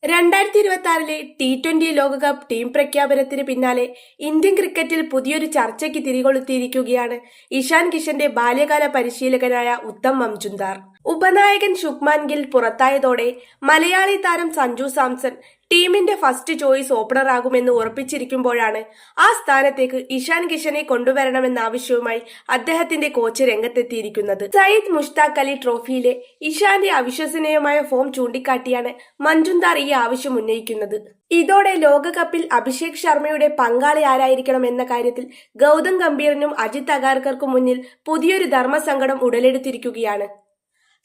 2026 T20 ലോകകപ്പ് team പ്രഖ്യാപനത്തിന് പിന്നാലെ ഇന്ത്യൻ ക്രിക്കറ്റിൽ പുതിയൊരു ചർച്ചയ്ക്ക് തിരികൊളുത്തിയിരിക്കുകയാണ് ഇഷാൻ കിഷന്റെ ബാല്യകാല പരിശീലകനായ ഉത്തം മംജുന്ദാർ. ഉപനായകൻ ശുഭ്മാൻ ഗിൽ പുറത്തായതോടെ മലയാളി താരം സഞ്ജു സാംസൺ ടീമിന്റെ ഫസ്റ്റ് ചോയ്സ് ഓപ്പണറാകുമെന്ന് ഉറപ്പിച്ചിരിക്കുമ്പോഴാണ് ആ സ്ഥാനത്തേക്ക് ഇഷാൻ കിഷനെ കൊണ്ടുവരണമെന്ന ആവശ്യവുമായി അദ്ദേഹത്തിന്റെ കോച്ച് രംഗത്തെത്തിയിരിക്കുന്നത്. സയ്യിദ് മുഷ്താഖ് അലി ട്രോഫിയിലെ ഇഷാന്റെ അവിശ്വസനീയമായ ഫോം ചൂണ്ടിക്കാട്ടിയാണ് മഞ്ജുന്ദാർ ഈ ആവശ്യം ഉന്നയിക്കുന്നത്. ഇതോടെ ലോകകപ്പിൽ അഭിഷേക് ശർമ്മയുടെ പങ്കാളി ആരായിരിക്കണം എന്ന കാര്യത്തിൽ ഗൗതം ഗംഭീറിനും അജിത് അഗാർക്കർക്കും മുന്നിൽ പുതിയൊരു ധർമ്മസങ്കടം ഉടലെടുത്തിരിക്കുകയാണ്.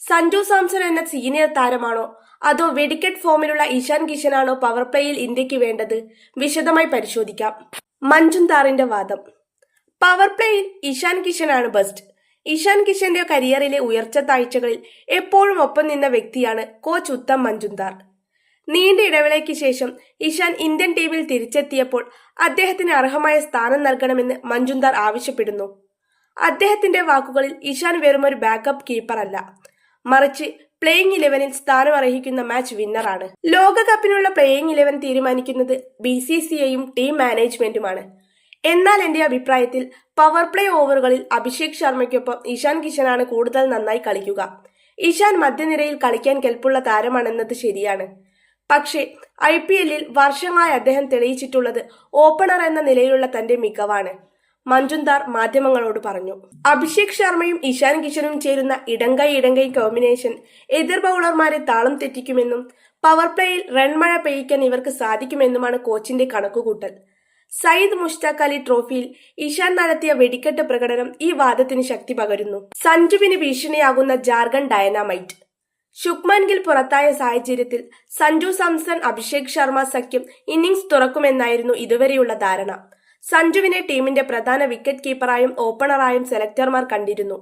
സഞ്ജു സാംസൺ എന്ന സീനിയർ താരമാണോ അതോ വെടിക്കെട്ട് ഫോമിലുള്ള ഇഷാൻ കിഷനാണോ പവർ പ്ലേയിൽ ഇന്ത്യക്ക് വേണ്ടത്? വിശദമായി പരിശോധിക്കാം. മഞ്ജുന്ദാറിന്റെ വാദം: പവർ പ്ലേയിൽ ഇഷാൻ കിഷനാണ് ബെസ്റ്റ്. ഇഷാൻ കിഷന്റെ കരിയറിലെ ഉയർച്ച താഴ്ചകളിൽ എപ്പോഴും ഒപ്പം നിന്ന വ്യക്തിയാണ് കോച്ച് ഉത്തം മഞ്ജുന്ദാർ. നീണ്ട ഇടവേളയ്ക്ക് ശേഷം ഇഷാൻ ഇന്ത്യൻ ടീമിൽ തിരിച്ചെത്തിയപ്പോൾ അദ്ദേഹത്തിന് അർഹമായ സ്ഥാനം നൽകണമെന്ന് മഞ്ജുന്ദാർ ആവശ്യപ്പെടുന്നു. അദ്ദേഹത്തിന്റെ വാക്കുകളിൽ ഇഷാൻ വെറുമൊരു ബാക്കപ്പ് കീപ്പർ അല്ല, മറിച്ച് പ്ലേയിങ് 11-ൽ സ്ഥാനം അർഹിക്കുന്ന മാച്ച് വിന്നറാണ്. ലോകകപ്പിനുള്ള പ്ലേയിങ് 11 തീരുമാനിക്കുന്നത് BCCIയും ടീം മാനേജ്മെന്റുമാണ്. എന്നാൽ എന്റെ അഭിപ്രായത്തിൽ പവർ പ്ലേ ഓവറുകളിൽ അഭിഷേക് ശർമ്മയ്ക്കൊപ്പം ഇഷാൻ കിഷനാണ് കൂടുതൽ നന്നായി കളിക്കുക. ഇഷാൻ മധ്യനിരയിൽ കളിക്കാൻ കെൽപ്പുള്ള താരമാണെന്നത് ശരിയാണ്. പക്ഷേ IPLൽ വർഷങ്ങളായി അദ്ദേഹം തെളിയിച്ചിട്ടുള്ളത് ഓപ്പണർ എന്ന നിലയിലുള്ള തന്റെ മികവാണ്, മഞ്ജുന്ദാർ മാധ്യമങ്ങളോട് പറഞ്ഞു. അഭിഷേക് ശർമ്മയും ഇഷാൻ കിഷനും ചേരുന്ന ഇടങ്കൈ കോമ്പിനേഷൻ എതിർ ബൗളർമാരെ താളം തെറ്റിക്കുമെന്നും പവർ പ്ലേയിൽ റൺമഴ പെയ്യിക്കാൻ ഇവർക്ക് സാധിക്കുമെന്നുമാണ് കോച്ചിന്റെ കണക്കുകൂട്ടൽ. സയ്യിദ് മുഷ്താഖ് അലി ട്രോഫിയിൽ ഇഷാൻ നടത്തിയ വെടിക്കെട്ട് പ്രകടനം ഈ വാദത്തിന് ശക്തി പകരുന്നു. സഞ്ജുവിന് ഭീഷണിയാകുന്ന ജാർഖണ്ഡ് ഡയനാമൈറ്റ്. ശുഭ്മാൻ ഗിൽ പുറത്തായ സാഹചര്യത്തിൽ സഞ്ജു സാംസൺ അഭിഷേക് ശർമ്മ സഖ്യം ഇന്നിംഗ്സ് തുറക്കുമെന്നായിരുന്നു ഇതുവരെയുള്ള ധാരണ. സഞ്ജുവിനെ ടീമിന്റെ പ്രധാന വിക്കറ്റ് കീപ്പറായും ഓപ്പണറായും സെലക്ടർമാർ കണ്ടിരുന്നു.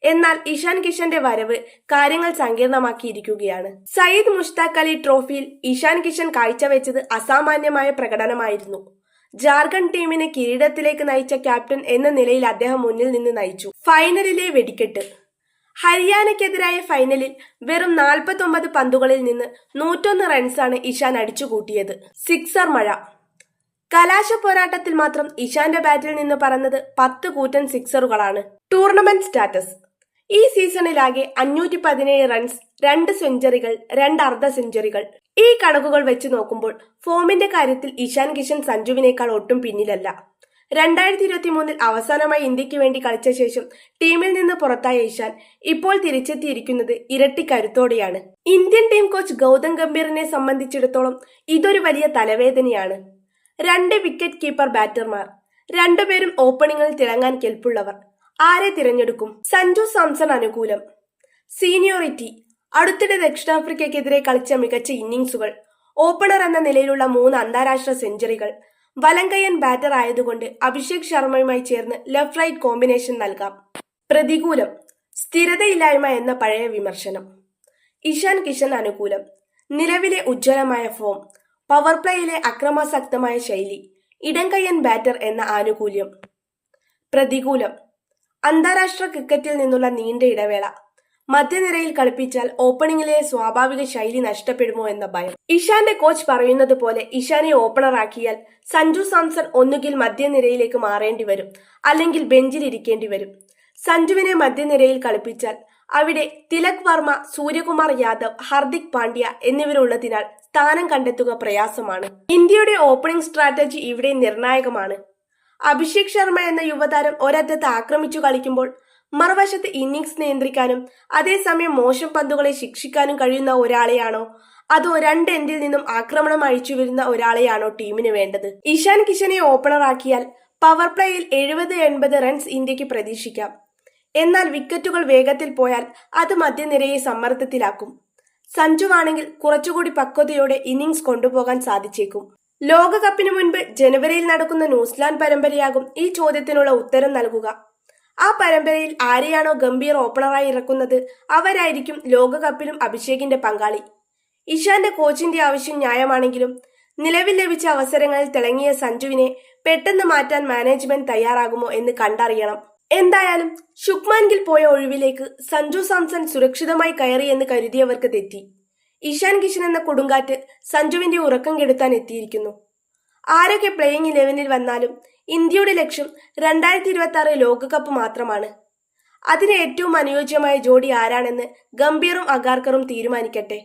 എന്നാൽ ഇഷാൻ കിഷന്റെ വരവ് കാര്യങ്ങൾ സങ്കീർണമാക്കിയിരിക്കുകയാണ്. സയ്യിദ് മുഷ്താഖ് അലി ട്രോഫിയിൽ ഇഷാൻ കിഷൻ കാഴ്ചവെച്ചത് അസാമാന്യമായ പ്രകടനമായിരുന്നു. ജാർഖണ്ഡ് ടീമിനെ കിരീടത്തിലേക്ക് നയിച്ച ക്യാപ്റ്റൻ എന്ന നിലയിൽ അദ്ദേഹം മുന്നിൽ നിന്ന് നയിച്ചു. ഫൈനലിലെ വെടിക്കെട്ട്. ഹരിയാനയ്ക്കെതിരായ ഫൈനലിൽ വെറും 49 പന്തുകളിൽ നിന്ന് 101 റൺസാണ് ഇഷാൻ അടിച്ചുകൂട്ടിയത്. സിക്സർ മഴ. കലാശ പോരാട്ടത്തിൽ മാത്രം ഇഷാന്റെ ബാറ്റിൽ നിന്ന് പറന്നത് 10 കൂറ്റൻ സിക്സറുകളാണ്. Tournament status. ഈ സീസണിലാകെ 517 റൺസ്, 2 സെഞ്ചുറികൾ, 2 അർദ്ധ സെഞ്ചുറികൾ. ഈ കണക്കുകൾ വെച്ച് നോക്കുമ്പോൾ ഫോമിന്റെ കാര്യത്തിൽ ഇഷാൻ കിഷൻ സഞ്ജുവിനേക്കാൾ ഒട്ടും പിന്നിലല്ല. 2023-ൽ അവസാനമായി ഇന്ത്യക്ക് വേണ്ടി കളിച്ച ശേഷം ടീമിൽ നിന്ന് പുറത്തായ ഇഷാൻ ഇപ്പോൾ തിരിച്ചെത്തിയിരിക്കുന്നത് ഇരട്ടി കരുത്തോടെയാണ്. ഇന്ത്യൻ ടീം കോച്ച് ഗൗതം ഗംഭീറിനെ സംബന്ധിച്ചിടത്തോളം ഇതൊരു വലിയ തലവേദനയാണ്. 2 വിക്കറ്റ് കീപ്പർ ബാറ്റർമാർ, 2 പേരും ഓപ്പണിംഗിൽ തിളങ്ങാൻ കെൽപ്പുള്ളവർ. ആരെ തിരഞ്ഞെടുക്കും? സഞ്ജു സാംസൺ അനുകൂലം. സീനിയോറിറ്റി. അടുത്തിടെ ദക്ഷിണാഫ്രിക്കയ്ക്കെതിരെ കളിച്ച മികച്ച ഇന്നിംഗ്സുകൾ, ഓപ്പണർ എന്ന നിലയിലുള്ള 3 അന്താരാഷ്ട്ര സെഞ്ചുറികൾ. വലങ്കയ്യൻ ബാറ്റർ ആയതുകൊണ്ട് അഭിഷേക് ശർമ്മയുമായി ചേർന്ന് ലെഫ്റ്റ് റൈറ്റ് കോമ്പിനേഷൻ നൽകാം. പ്രതികൂലം. സ്ഥിരതയില്ലായ്മ എന്ന പഴയ വിമർശനം. ഇഷാൻ കിഷൻ അനുകൂലം. നിലവിലെ ഉജ്ജ്വലമായ ഫോം, പവർ പ്ലേയിലെ അക്രമാസക്തമായ ശൈലി, ഇടംകയ്യൻ ബാറ്റർ എന്ന ആനുകൂല്യം. പ്രതികൂലം. അന്താരാഷ്ട്ര ക്രിക്കറ്റിൽ നിന്നുള്ള നീണ്ട ഇടവേള. മധ്യനിരയിൽ കളിപ്പിച്ചാൽ ഓപ്പണിംഗിലെ സ്വാഭാവിക ശൈലി നഷ്ടപ്പെടുമോ എന്ന ഭയം. ഇഷാന്റെ കോച്ച് പറയുന്നത് പോലെ ഇഷാനെ ഓപ്പണറാക്കിയാൽ സഞ്ജു സാംസൺ ഒന്നുകിൽ മധ്യനിരയിലേക്ക് മാറേണ്ടി വരും, അല്ലെങ്കിൽ ബെഞ്ചിൽ ഇരിക്കേണ്ടി വരും. സഞ്ജുവിനെ മധ്യനിരയിൽ കളിപ്പിച്ചാൽ അവിടെ തിലക് വർമ്മ, സൂര്യകുമാർ യാദവ്, ഹർദിക് പാണ്ഡ്യ എന്നിവരുള്ളതിനാൽ സ്ഥാനം കണ്ടെത്തുക പ്രയാസമാണ്. ഇന്ത്യയുടെ ഓപ്പണിംഗ് സ്ട്രാറ്റജി ഇവിടെ നിർണായകമാണ്. അഭിഷേക് ശർമ്മ എന്ന യുവതാരം ഒരറ്റത്ത് ആക്രമിച്ചു കളിക്കുമ്പോൾ മറുവശത്ത് ഇന്നിംഗ്സ് നിയന്ത്രിക്കാനും അതേസമയം മോശം പന്തുകളെ ശിക്ഷിക്കാനും കഴിയുന്ന ഒരാളെയാണോ അതോ 2 എൻഡിൽ നിന്നും ആക്രമണം അഴിച്ചുവരുന്ന ഒരാളെയാണോ ടീമിന് വേണ്ടത്? ഇഷാൻ കിഷനെ ഓപ്പണറാക്കിയാൽ പവർ പ്ലേയിൽ 70-80 റൺസ് ഇന്ത്യക്ക് പ്രതീക്ഷിക്കാം. എന്നാൽ വിക്കറ്റുകൾ വേഗത്തിൽ പോയാൽ അത് മധ്യനിരയെ സമ്മർദ്ദത്തിലാക്കും. സഞ്ജുവാണെങ്കിൽ കുറച്ചുകൂടി പക്വതയോടെ ഇന്നിംഗ്സ് കൊണ്ടുപോകാൻ സാധിച്ചേക്കും. ലോകകപ്പിന് മുൻപ് ജനുവരിയിൽ നടക്കുന്ന ന്യൂസിലാൻഡ് പരമ്പരയാകും ഈ ചോദ്യത്തിനുള്ള ഉത്തരം നൽകുക. ആ പരമ്പരയിൽ ആരെയാണോ ഗംഭീർ ഓപ്പണറായി ഇറക്കുന്നത് അവരായിരിക്കും ലോകകപ്പിലും അഭിഷേകിന്റെ പങ്കാളി. ഇഷാന്റെ കോച്ചിന്റെ ആവശ്യം ന്യായമാണെങ്കിലും നിലവിൽ ലഭിച്ച അവസരങ്ങളിൽ തിളങ്ങിയ സഞ്ജുവിനെ പെട്ടെന്ന് മാറ്റാൻ മാനേജ്മെന്റ് തയ്യാറാകുമോ എന്ന് കണ്ടറിയണം. എന്തായാലും ശുഭ്മാൻ ഗിൽ പോയ ഒഴിവിലേക്ക് സഞ്ജു സാംസൺ സുരക്ഷിതമായി കയറി എന്ന് കരുതിയവർക്ക് തെറ്റി. ഇഷാൻ കിഷൻ എന്ന കൊടുങ്കാറ്റ് സഞ്ജുവിന്റെ ഉറക്കം കെടുത്താൻ എത്തിയിരിക്കുന്നു. ആരൊക്കെ പ്ലേയിങ് 11-ൽ വന്നാലും ഇന്ത്യയുടെ ലക്ഷ്യം 2026 ലോകകപ്പ് മാത്രമാണ്. അതിന് ഏറ്റവും അനുയോജ്യമായ ജോഡി ആരാണെന്ന് ഗംഭീറും അഗാർക്കറും തീരുമാനിക്കട്ടെ.